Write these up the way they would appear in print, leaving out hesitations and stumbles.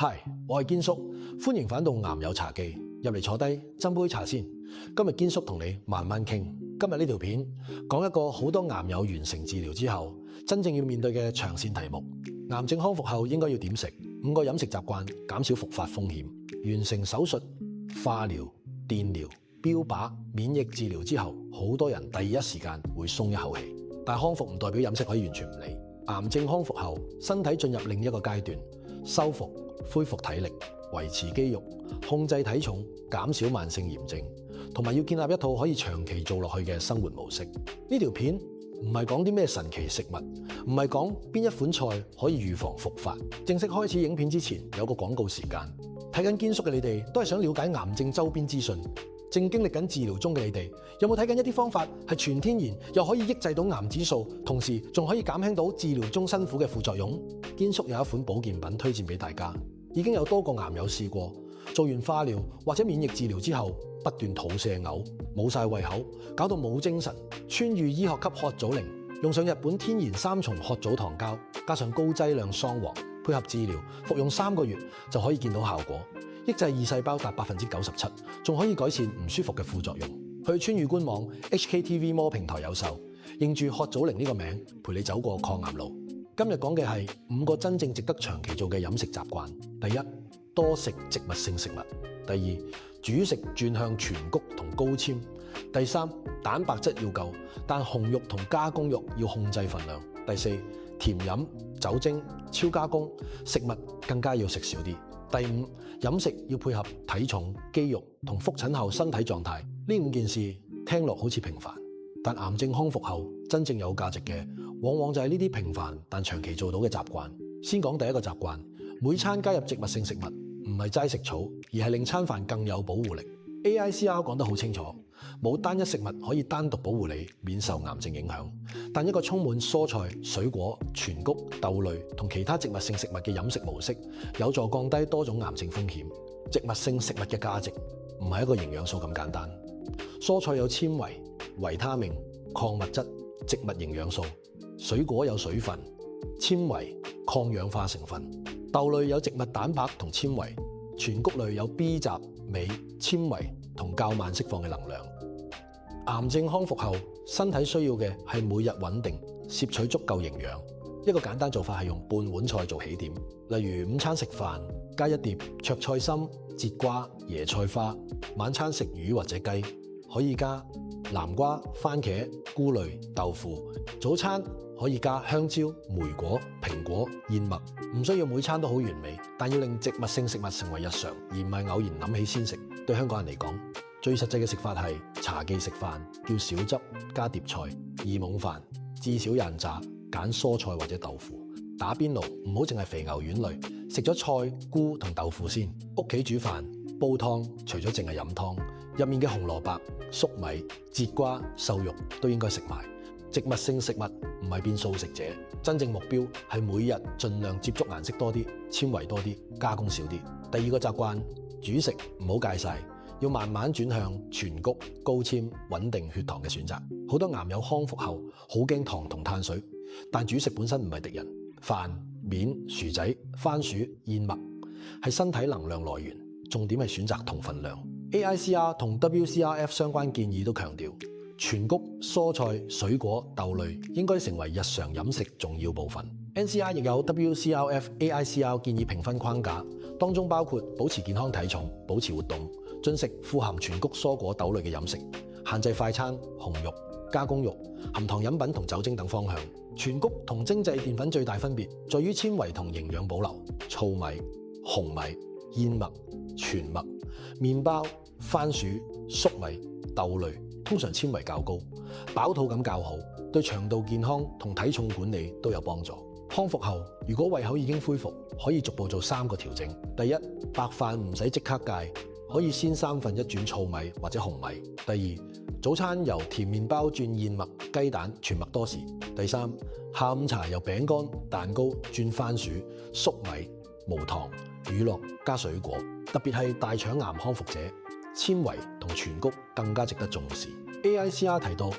Hi， 我係堅叔，歡迎返到癌友茶記，入嚟坐低斟杯茶先。今日堅叔同你慢慢傾。今日呢條片講一個好多癌友完成治療之後，真正要面對嘅長線題目：癌症康復後應該要點食？5個飲食習慣減少復發風險。完成手術、化療、電療、標靶、免疫治療之後，好多人第一時間會鬆一口氣。但康復唔代表飲食可以完全唔理。癌症康復後，身體進入另一個階段，修復、恢復體力、維持肌肉、控制體重、減少慢性炎症，同埋要建立一套可以長期做落去嘅生活模式。呢條片唔係講啲咩神奇食物，唔係講邊一款菜可以預防復發。正式開始影片之前，有個廣告時間。睇緊堅叔嘅你哋都係想了解癌症周邊資訊，正經歷緊治療中嘅你哋，有冇睇緊一啲方法係全天然又可以抑制到癌指數，同時仲可以減輕到治療中辛苦嘅副作用？堅叔有一款保健品推薦俾大家，已經有多個癌友試過，做完化療或者免疫治療之後，不斷肚瀉嘔，冇晒胃口，搞到冇精神，川渝醫學級褐藻靈，用上日本天然3重褐藻糖膠，加上高劑量桑黃，配合治療，服用3個月就可以見到效果，抑制異細胞達97%，仲可以改善唔舒服嘅副作用。去川渝官網 HKTV More 平台有售，認住褐藻靈呢個名，陪你走過抗癌路。今日講嘅係5個真正值得長期做嘅飲食習慣。第一，多食植物性食物。第二，主食轉向全穀同高纖。第三，蛋白質要夠，但紅肉同加工肉要控制份量。第四，甜飲、酒精、超加工食物更加要食少啲。第五，飲食要配合體重、肌肉同復診後身體狀態。呢5件事聽落好似平凡，但癌症康復後真正有價值嘅，往往就係呢啲平凡但長期做到嘅習慣。先講第一個習慣，每餐加入植物性食物，唔係齋食草，而係令餐飯更有保護力。AICR 講得好清楚，冇單一食物可以單獨保護你免受癌症影響，但一個充滿蔬菜、水果、全穀、豆類同其他植物性食物嘅飲食模式，有助降低多種癌症風險。植物性食物嘅價值唔係一個營養素咁簡單，蔬菜有纖維、維他命、礦物質、植物營養素；水果有水分、纖維、抗氧化成分；豆類有植物蛋白同纖維；全穀類有 B 雜、鎂、纖維同較慢釋放嘅能量。癌症康復後，身體需要嘅係每日穩定攝取足夠營養。一個簡單做法係用半碗菜做起點，例如午餐食飯加一碟灼菜心、節瓜、椰菜花；晚餐食魚或者雞，可以加南瓜、番茄、菇類、豆腐；早餐可以加香蕉、莓果、蘋果、燕麥。唔需要每餐都好完美，但要令植物性食物成為日常，而唔係偶然諗起先食。對香港人嚟講，最實際嘅食法係茶記食飯，叫少汁加碟菜；二懵飯至少人渣，揀蔬菜或者豆腐；打邊爐唔好淨係肥牛丸類，食咗菜、菇同豆腐先。屋企煮飯煲湯，除咗淨係飲湯，入面嘅紅蘿蔔、粟米、節瓜、瘦肉都應該食埋。植物性食物唔係變素食者，真正目標係每日盡量接觸顏色多啲、纖維多啲、加工少啲。第二個習慣，主食唔好戒晒，要慢慢轉向全穀、高纖、穩定血糖嘅選擇。好多癌友康復後好驚糖同碳水，但主食本身唔係敵人。飯、麵、薯仔、番薯、燕麥係身體能量來源，重點係選擇同份量。AICR 同 WCRF 相關建議都強調，全穀、蔬菜、水果、豆類應該成為日常飲食重要部分。NCR 亦有 WCRF、AICR 建議評分框架，當中包括保持健康體重、保持活動、進食富含全穀、蔬果、豆類嘅飲食，限制快餐、紅肉、加工肉、含糖飲品同酒精等方向。全穀同精製澱粉最大分別在於纖維同營養保留。糙米、紅米、燕麥、全麥、麵包、番薯、粟米、豆類通常纖維較高，飽肚感較好，對腸道健康同體重管理都有幫助。康復後，如果胃口已經恢復，可以逐步做3個調整。第一，白飯唔使即刻戒，可以先1/3轉糙米或者紅米。第二，早餐由甜麵包轉燕麥、雞蛋、全麥多士。第三，下午茶由餅乾、蛋糕轉番薯、粟米、無糖、乳酪加水果。特別係大腸癌康復者，纖維同全穀更加值得重視。AICR 提到，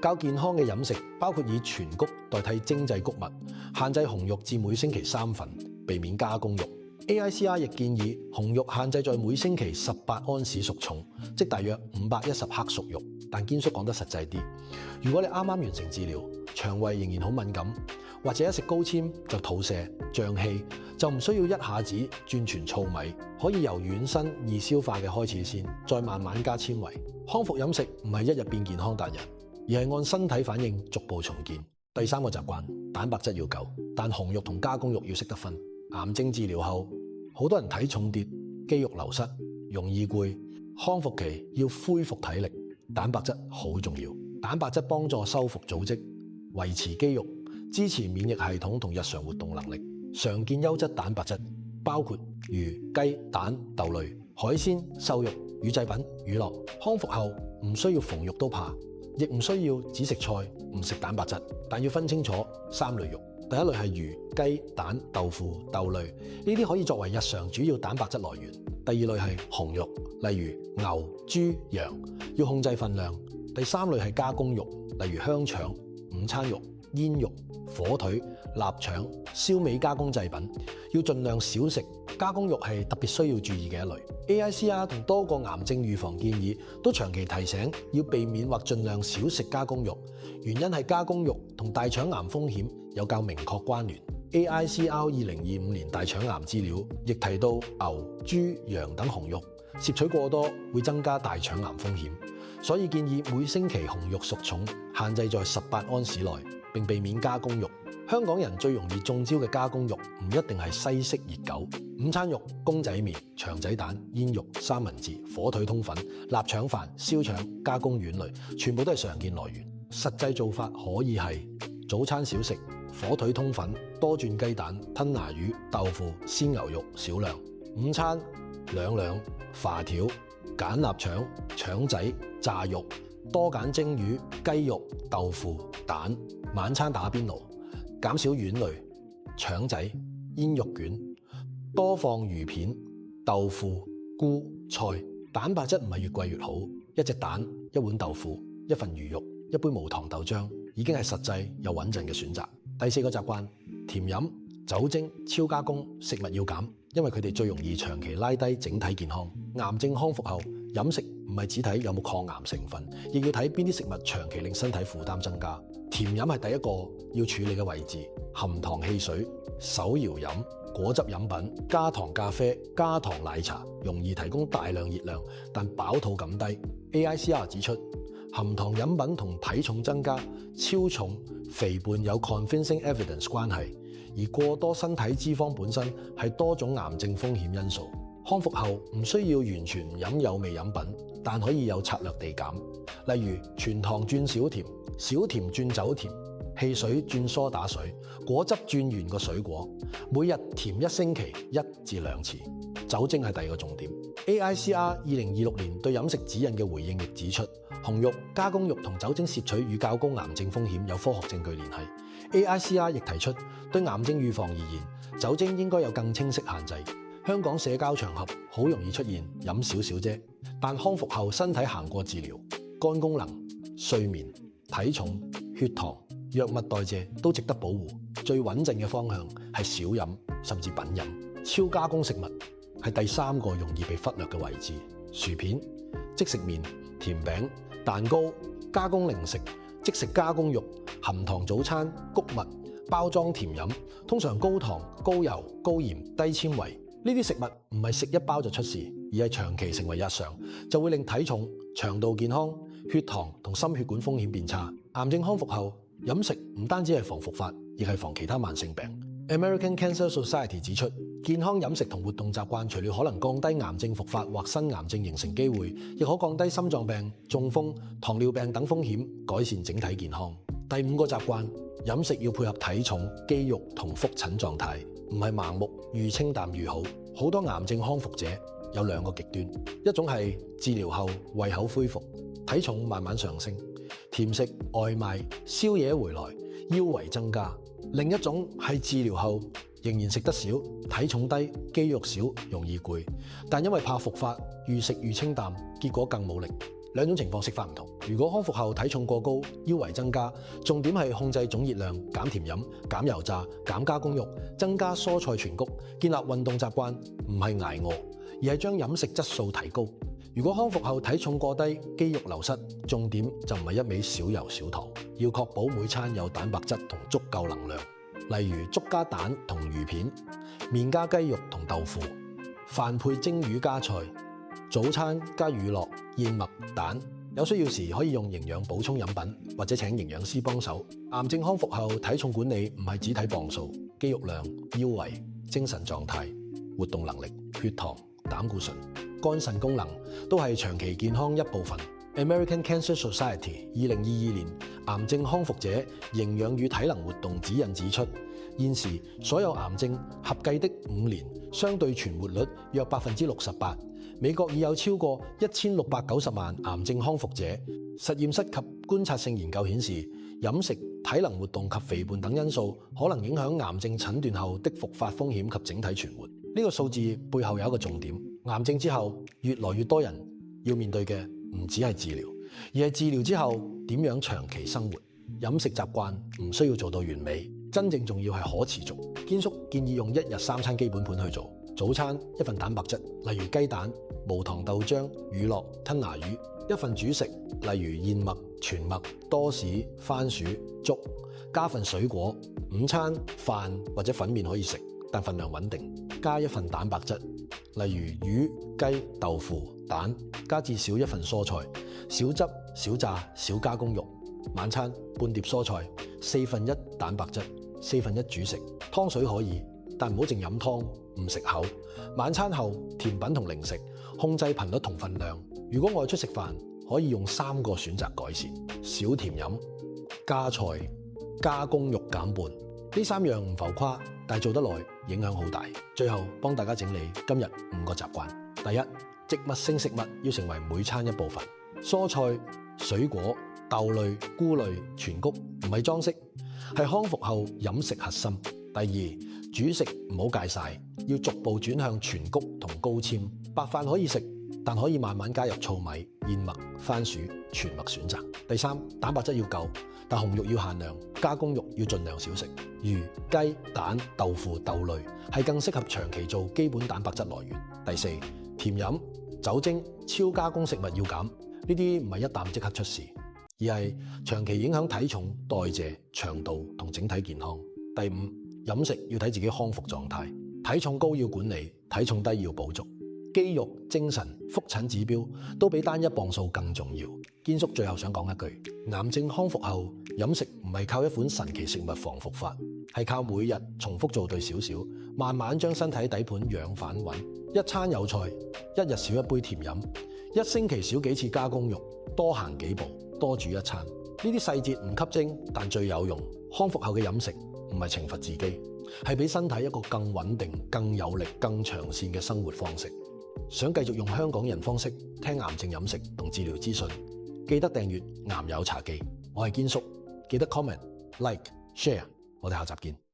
較健康嘅飲食包括以全穀代替精製穀物，限制紅肉至每星期3份，避免加工肉。AICR 亦建議紅肉限制在每星期18安士熟重，即大約510克熟肉。但堅叔講得實際啲，如果你啱啱完成治療，腸胃仍然好敏感，或者一食高纖就肚瀉、脹氣，就唔需要一下子轉全糙米，可以由軟身易消化嘅開始先，再慢慢加纖維。康復飲食唔係一日變健康達人，而係按身體反應逐步重建。第三個習慣，蛋白質要夠，但紅肉同加工肉要識得分。癌症治療後，好多人體重跌、肌肉流失、容易攰，康復期要恢復體力，蛋白質好重要。蛋白質幫助修復組織、維持肌肉、支持免疫系統同日常活動能力。常見優質蛋白質包括魚、雞、蛋、豆類、海鮮、瘦肉、乳製品、乳酪。康復後唔需要逢肉都怕，亦唔需要只食菜唔食蛋白質，但要分清楚三類肉。第一類係魚、雞、蛋、豆腐、豆類，呢啲可以作為日常主要蛋白質來源。第二類係紅肉，例如牛、豬、羊，要控制分量。第三類係加工肉，例如香腸、午餐肉、煙肉、火腿、臘腸、燒味加工製品，要盡量少食。加工肉係特別需要注意嘅一類。AICR 同多個癌症預防建議都長期提醒要避免或盡量少食加工肉，原因係加工肉同大腸癌風險有較明確關聯。AICR 2025年大腸癌資料亦提到牛、豬、羊等紅肉攝取過多會增加大腸癌風險，所以建議每星期紅肉熟重限制在18安士內，並避免加工肉。香港人最容易中招嘅加工肉唔一定係西式熱狗、午餐肉、公仔麵、腸仔蛋、煙肉、三文治、火腿通粉、臘腸飯、燒腸、加工丸類，全部都係常見來源。實際做法可以係早餐少食，火腿通粉、多轉雞蛋、吞拿魚、豆腐、鮮牛肉少量；午餐兩兩、飯條、揀臘腸、腸仔、炸肉，多揀蒸魚、雞肉、豆腐、蛋；晚餐打邊爐，減少丸類、腸仔、煙肉卷，多放魚片、豆腐、菇、菜。蛋白質唔係越貴越好，一隻蛋、一碗豆腐、一份魚肉、一杯無糖豆漿已經係實際又穩陣嘅選擇。第四個習慣，甜飲、酒精、超加工食物要減，因為佢哋最容易長期拉低整體健康。癌症康復後，飲食唔係只睇有冇抗癌成分，亦要睇邊啲食物長期令身體負擔增加。甜飲係第一個要處理嘅位置，含糖汽水、手搖飲、果汁飲品、加糖咖啡、加糖奶茶，容易提供大量熱量，但飽肚感低。AICR 指出，含糖飲品同體重增加、超重、肥胖有 convincing evidence 關係，而過多身體脂肪本身係多種癌症風險因素。康復後唔需要完全唔飲有味飲品，但可以有策略地減，例如全糖轉少甜、少甜轉走甜、汽水轉梳打水、果汁轉原個水果，每日甜1星期1至2次。酒精係第二個重點。AICR 2026年對飲食指引嘅回應亦指出，紅肉、加工肉同酒精攝取與較高癌症風險有科學證據聯繫。AICR 亦提出，對癌症預防而言，酒精應該有更清晰限制。香港社交場合好容易出現飲少少啫，但康復後身體行過治療，肝功能、睡眠、體重、血糖、藥物代謝都值得保護。最穩陣嘅方向係少飲，甚至品飲。超加工食物係第三個容易被忽略嘅位置，薯片、即食麵、甜餅、蛋糕、加工零食、即食加工肉、含糖早餐、穀物、包裝甜飲，通常高糖、高油、高鹽、低纖維。呢啲食物唔係食一包就出事，而係長期成為日常，就會令體重、腸道健康、血糖同心血管風險變差。癌症康復後，飲食唔單止係防復發，亦係防其他慢性病。American Cancer Society 指出，健康飲食同活動習慣除了可能降低癌症復發或新癌症形成機會，亦可降低心臟病、中風、糖尿病等風險，改善整體健康。第5個習慣，飲食要配合體重、肌肉同覆診狀態，唔係盲目愈清淡愈好。好多癌症康復者有2個極端，一種係治療後胃口恢復，體重慢慢上升，甜食、外賣、宵夜回來，腰圍增加；另一種係治療後仍然食得少，體重低，肌肉少，容易攰，但因為怕復發，愈食愈清淡，結果更冇力。兩種情況食法唔同。如果康復後體重過高、腰圍增加，重點係控制總熱量、減甜飲、減油炸、減加工肉、增加蔬菜全穀，建立運動習慣，唔係捱餓，而係將飲食質素提高。如果康復後體重過低、肌肉流失，重點就唔係一味少油少糖，要確保每餐有蛋白質同足夠能量，例如粥加蛋同魚片、麵加雞肉同豆腐、飯配蒸魚加菜。早餐加乳酪、燕麥、蛋，有需要時可以用營養補充飲品，或者請營養師幫手。癌症康復後體重管理唔係只睇磅數、肌肉量、腰圍、精神狀態、活動能力、血糖、膽固醇、肝腎功能，都係長期健康一部分。American Cancer Society 2022年癌症康復者營養與體能活動指引指出，現時所有癌症合計的5年相對存活率約68%。美國已有超過1690萬癌症康復者。實驗室及觀察性研究顯示，飲食、體能活動及肥胖等因素可能影響癌症診斷後的復發風險及整體存活。呢個數字背後有一個重點：癌症之後，越來越多人要面對嘅唔只係治療，而係治療之後點樣長期生活。飲食習慣唔需要做到完美，真正重要係可持續。堅叔建議用1日3餐基本盤去做。早餐1份蛋白質，例如雞蛋、無糖豆漿、乳酪、吞拿魚；1份主食，例如燕麥、全麥、多士、番薯、粥；加份水果。午餐飯或者粉麵可以食，但份量穩定。加1份蛋白質，例如魚、雞、豆腐、蛋；加至少1份蔬菜，少汁、少炸、少加工肉。晚餐半碟蔬菜，1/4蛋白質，1/4主食。湯水可以，但唔好淨飲湯，唔食口。晚餐後甜品同零食，控制頻率同分量。如果外出食飯，可以用3個選擇改善：少甜飲、加菜、加工肉減半。呢3樣唔浮誇，但係做得耐影響好大。最後幫大家整理今日5個習慣。第一，植物性食物要成為每餐一部分，蔬菜、水果、豆類、菇類、全穀唔係裝飾，係康復後飲食核心。第二，主食唔好戒晒，要逐步轉向全穀同高纖。白飯可以食，但可以慢慢加入糙米、燕麥、番薯、全麥選擇。第三，蛋白質要夠，但紅肉要限量，加工肉要盡量少食。魚、雞、蛋、豆腐、豆類係更適合長期做基本蛋白質來源。第四，甜飲、酒精、超加工食物要減，呢啲唔係一啖即刻出事，而係長期影響體重、代謝、腸道同整體健康。第五，飲食要睇自己康復狀態，體重高要管理，體重低要補足。肌肉、精神、復診指標都比單一磅數更重要。堅叔最後想講一句：癌症康復後，飲食唔係靠一款神奇食物防復法，係靠每日重複做對少少，慢慢將身體底盤養返穩。一餐有菜，一日少一杯甜飲，一星期少幾次加工肉，多行幾步，多煮一餐。呢啲細節唔吸睛，但最有用。康復後嘅飲食唔係懲罰自己，係俾身體一個更穩定、更有力、更長線嘅生活方式。想繼續用香港人方式聽癌症飲食同治療資訊，記得訂閱癌友茶記。我係堅叔，記得 comment、like、share。我哋下集見。